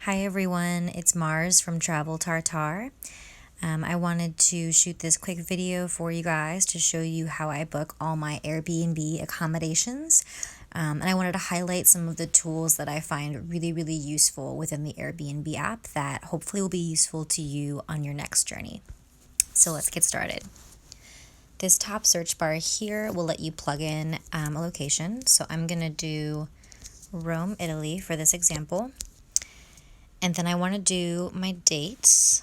Hi everyone, it's Mars from Travel Tartar. I wanted to shoot this quick video for you guys to show you how I book all my Airbnb accommodations. And I wanted to highlight some of the tools that I find really useful within the Airbnb app that hopefully will be useful to you on your next journey. So let's get started. This top search bar here will let you plug in a location. So I'm going to do Rome, Italy for this example. And then I want to do my dates.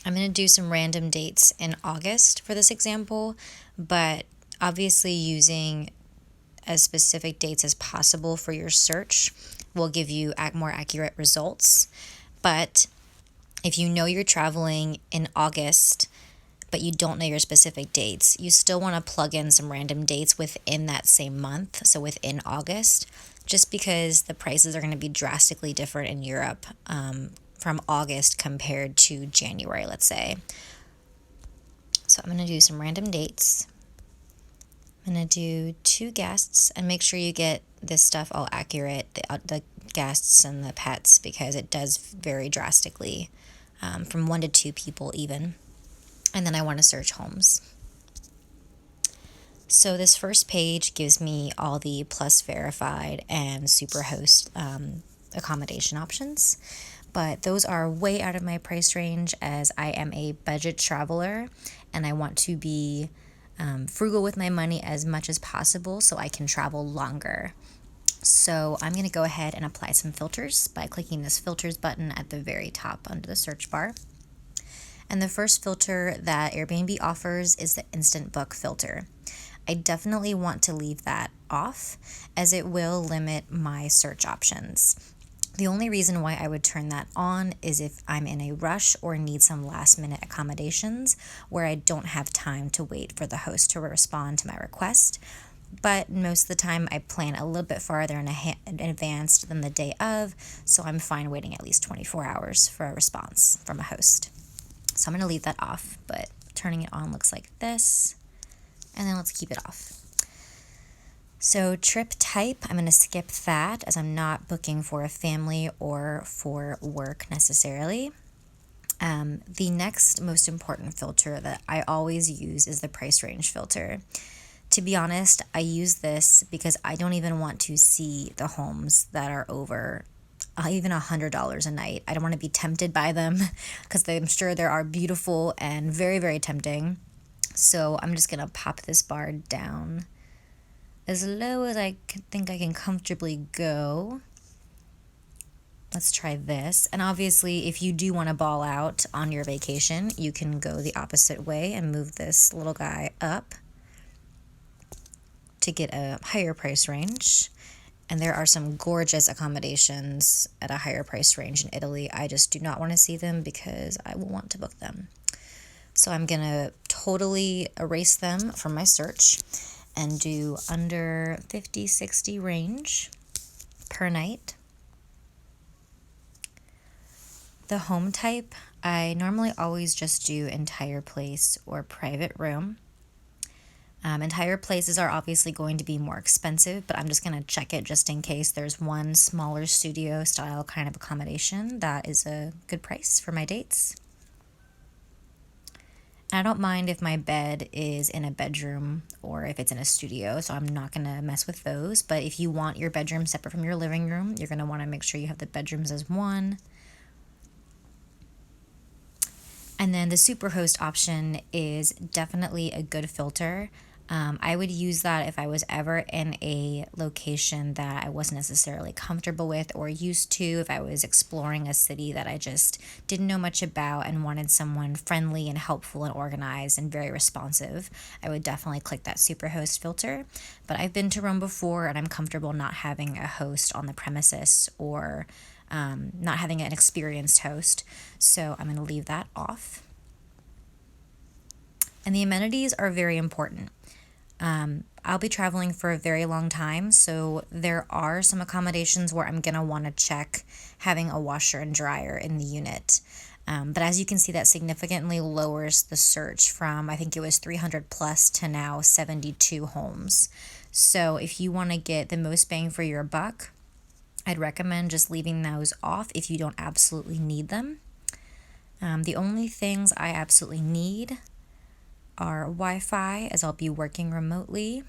I'm going to do some random dates in August for this example, but obviously using as specific dates as possible for your search will give you more accurate results. But if you know you're traveling in August, but you don't know your specific dates, you still want to plug in some random dates within that same month, so within August, just because the prices are going to be drastically different in Europe from August compared to January, let's say. So I'm going to do some random dates. I'm going to do 2 guests, and make sure you get this stuff all accurate, the guests and the pets, because it does vary drastically from 1 to 2 people even. And then I want to search homes. So this first page gives me all the plus verified and superhost accommodation options, but those are way out of my price range as I am a budget traveler and I want to be frugal with my money as much as possible so I can travel longer. So I'm going to go ahead and apply some filters by clicking this filters button at the very top under the search bar. And the first filter that Airbnb offers is the instant book filter. I definitely want to leave that off as it will limit my search options. The only reason why I would turn that on is if I'm in a rush or need some last minute accommodations where I don't have time to wait for the host to respond to my request. But most of the time I plan a little bit farther in advance than the day of, so I'm fine waiting at least 24 hours for a response from a host. So I'm going to leave that off, but turning it on looks like this. And then let's keep it off. So trip type, I'm going to skip that as I'm not booking for a family or for work necessarily. The next most important filter that I always use is the price range filter. To be honest, I use this because I don't even want to see the homes that are over even $100 a night. I don't want to be tempted by them because I'm sure they are beautiful and very tempting. So I'm just going to pop this bar down as low as I think I can comfortably go. Let's try this. And obviously, if you do want to ball out on your vacation, you can go the opposite way and move this little guy up to get a higher price range. And there are some gorgeous accommodations at a higher price range in Italy. I just do not want to see them because I will want to book them. So I'm going to totally erase them from my search and do under 50-60 range per night. The home type, I normally always just do entire place or private room. Entire places are obviously going to be more expensive, but I'm just going to check it just in case there's one smaller studio style kind of accommodation that is a good price for my dates. I don't mind if my bed is in a bedroom or if it's in a studio, so I'm not going to mess with those. But if you want your bedroom separate from your living room, you're going to want to make sure you have the bedrooms as one. And then the superhost option is definitely a good filter. I would use that if I was ever in a location that I wasn't necessarily comfortable with or used to, if I was exploring a city that I just didn't know much about and wanted someone friendly and helpful and organized and very responsive. I would definitely click that superhost filter. But I've been to Rome before and I'm comfortable not having a host on the premises or not having an experienced host. So I'm going to leave that off. And the amenities are very important. I'll be traveling for a very long time, so there are some accommodations where I'm going to want to check having a washer and dryer in the unit. But as you can see, that significantly lowers the search from, I think it was 300 plus to now 72 homes. So if you want to get the most bang for your buck, I'd recommend just leaving those off if you don't absolutely need them. The only things I absolutely need are Wi-Fi, as I'll be working remotely.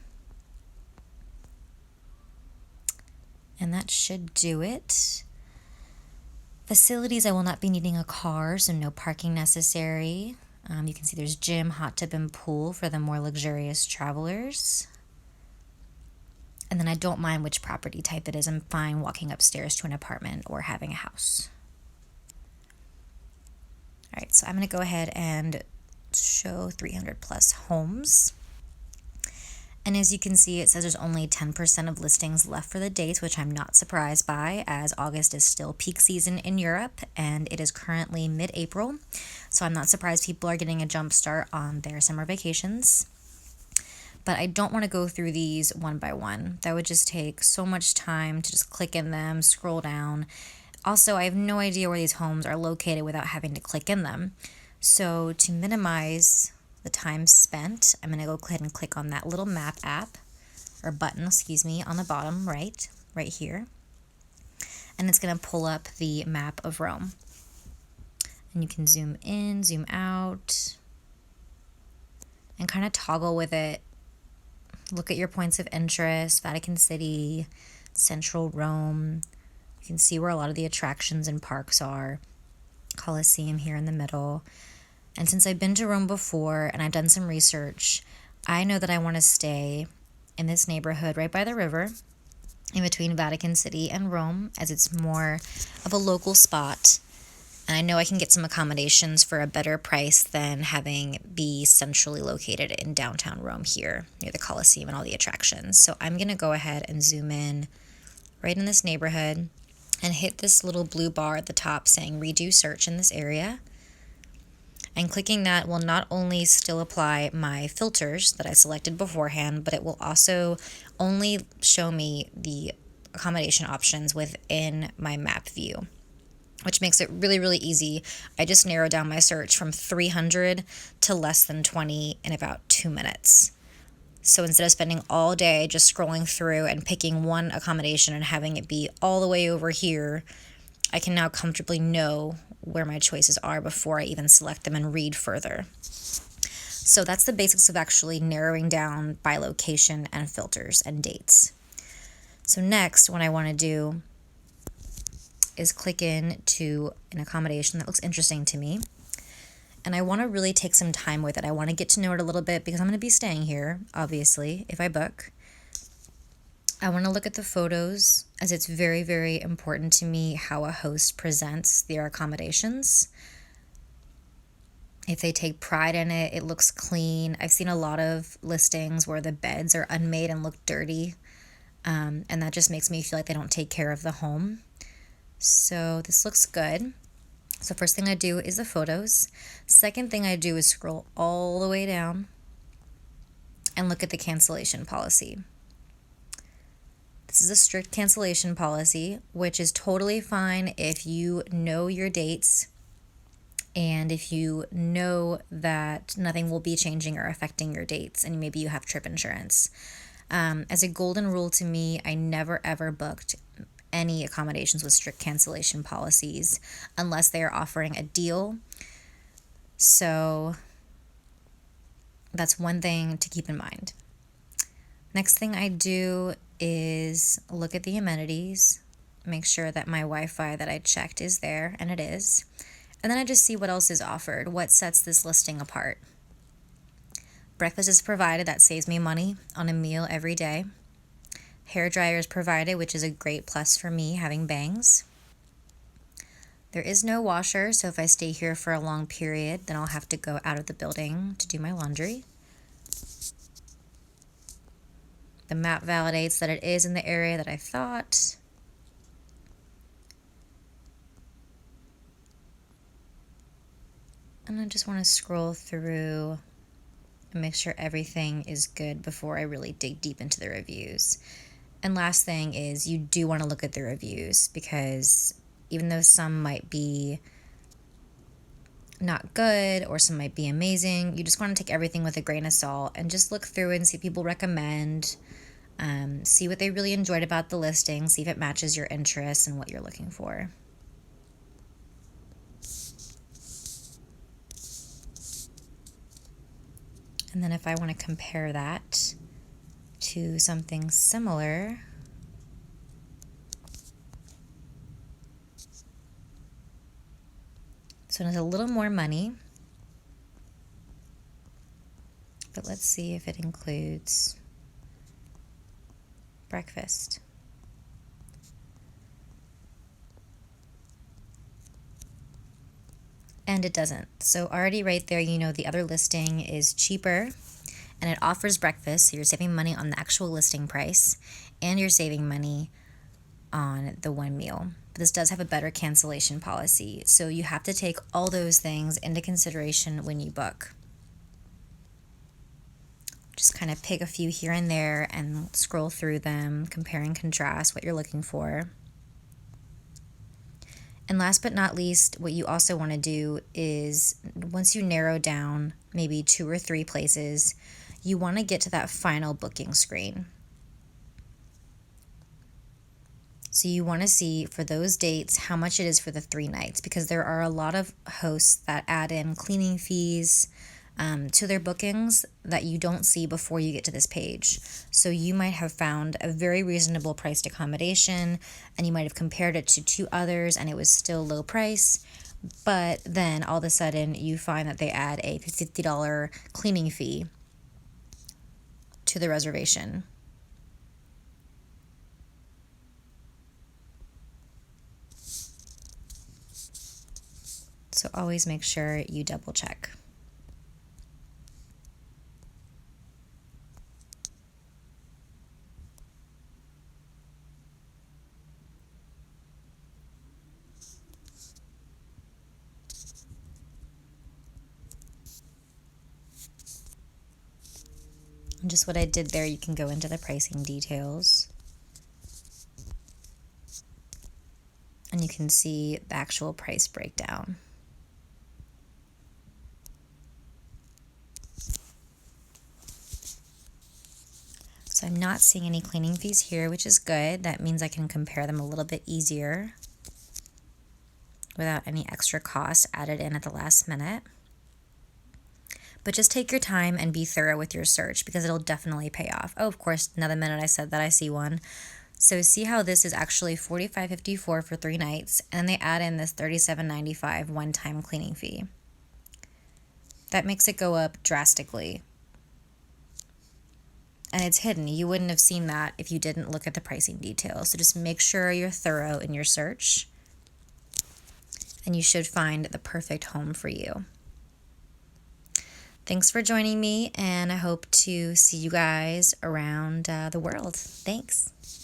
And that should do it. Facilities, I will not be needing a car, so no parking necessary. You can see there's gym, hot tub, and pool for the more luxurious travelers. And then I don't mind which property type it is. I'm fine walking upstairs to an apartment or having a house. All right, so I'm going to go ahead and show 300 plus homes. And as you can see, it says there's only 10% of listings left for the dates, which I'm not surprised by, as August is still peak season in Europe and it is currently mid-April. So I'm not surprised people are getting a jump start on their summer vacations. But I don't want to go through these one by one. That would just take so much time to just click in them, scroll down. Also, I have no idea where these homes are located without having to click in them. So to minimize the time spent, I'm going to go ahead and click on that little map app, or button, on the bottom right here. And it's going to pull up the map of Rome. And you can zoom in, zoom out, and kind of toggle with it. Look at your points of interest: Vatican City, Central Rome. You can see where a lot of the attractions and parks are. Colosseum here in the middle. And since I've been to Rome before and I've done some research, I know that I want to stay in this neighborhood right by the river, in between Vatican City and Rome, as it's more of a local spot. And I know I can get some accommodations for a better price than having be centrally located in downtown Rome here, near the Colosseum and all the attractions. So I'm going to go ahead and zoom in right in this neighborhood and hit this little blue bar at the top saying redo search in this area. And clicking that will not only still apply my filters that I selected beforehand, but it will also only show me the accommodation options within my map view, which makes it really, really easy. I just narrowed down my search from 300 to less than 20 in about 2 minutes. So instead of spending all day just scrolling through and picking one accommodation and having it be all the way over here, I can now comfortably know where my choices are before I even select them and read further. So that's the basics of actually narrowing down by location and filters and dates. So next, what I want to do is click in to an accommodation that looks interesting to me. And I want to really take some time with it. I want to get to know it a little bit because I'm going to be staying here, obviously, if I book. I want to look at the photos, as it's very, very important to me how a host presents their accommodations. If they take pride in it, it looks clean. I've seen a lot of listings where the beds are unmade and look dirty, and that just makes me feel like they don't take care of the home. So this looks good. So first thing I do is the photos. Second thing I do is scroll all the way down and look at the cancellation policy. This is a strict cancellation policy, which is totally fine if you know your dates and if you know that nothing will be changing or affecting your dates, and maybe you have trip insurance. As a golden rule to me, I never ever booked any accommodations with strict cancellation policies unless they are offering a deal. So that's one thing to keep in mind. Next thing I do is look at the amenities, make sure that my Wi-Fi that I checked is there, and it is. And then I just see what else is offered, what sets this listing apart. Breakfast is provided, that saves me money on a meal every day. Hair dryer is provided, which is a great plus for me having bangs. There is no washer, so if I stay here for a long period, then I'll have to go out of the building to do my laundry. The map validates that it is in the area that I thought. And I just want to scroll through and make sure everything is good before I really dig deep into the reviews. And last thing is, you do want to look at the reviews, because even though some might be not good or some might be amazing, you just want to take everything with a grain of salt and just look through and see what people recommend. See what they really enjoyed about the listing, see if it matches your interests and what you're looking for. And then if I want to compare that to something similar, so it's a little more money, but let's see if it includes breakfast. And it doesn't. So already right there, you know the other listing is cheaper and it offers breakfast, so you're saving money on the actual listing price and you're saving money on the one meal. But this does have a better cancellation policy, so you have to take all those things into consideration when you book. Just kind of pick a few here and there and scroll through them, compare and contrast what you're looking for. And last but not least, what you also want to do is once you narrow down maybe 2 or 3 places, you want to get to that final booking screen. So you want to see for those dates how much it is for the 3 nights, because there are a lot of hosts that add in cleaning fees to their bookings that you don't see before you get to this page. So you might have found a very reasonable priced accommodation and you might have compared it to 2 others and it was still low price, but then all of a sudden you find that they add a $50 cleaning fee to the reservation. So always make sure you double check. And just what I did there, you can go into the pricing details. And you can see the actual price breakdown. So I'm not seeing any cleaning fees here, which is good. That means I can compare them a little bit easier without any extra cost added in at the last minute. But just take your time and be thorough with your search because it'll definitely pay off. Oh, of course, another minute I said that, I see one. So see how this is actually $45.54 for 3 nights, and they add in this $37.95 one-time cleaning fee. That makes it go up drastically. And it's hidden. You wouldn't have seen that if you didn't look at the pricing details. So just make sure you're thorough in your search, and you should find the perfect home for you. Thanks for joining me, and I hope to see you guys around the world. Thanks.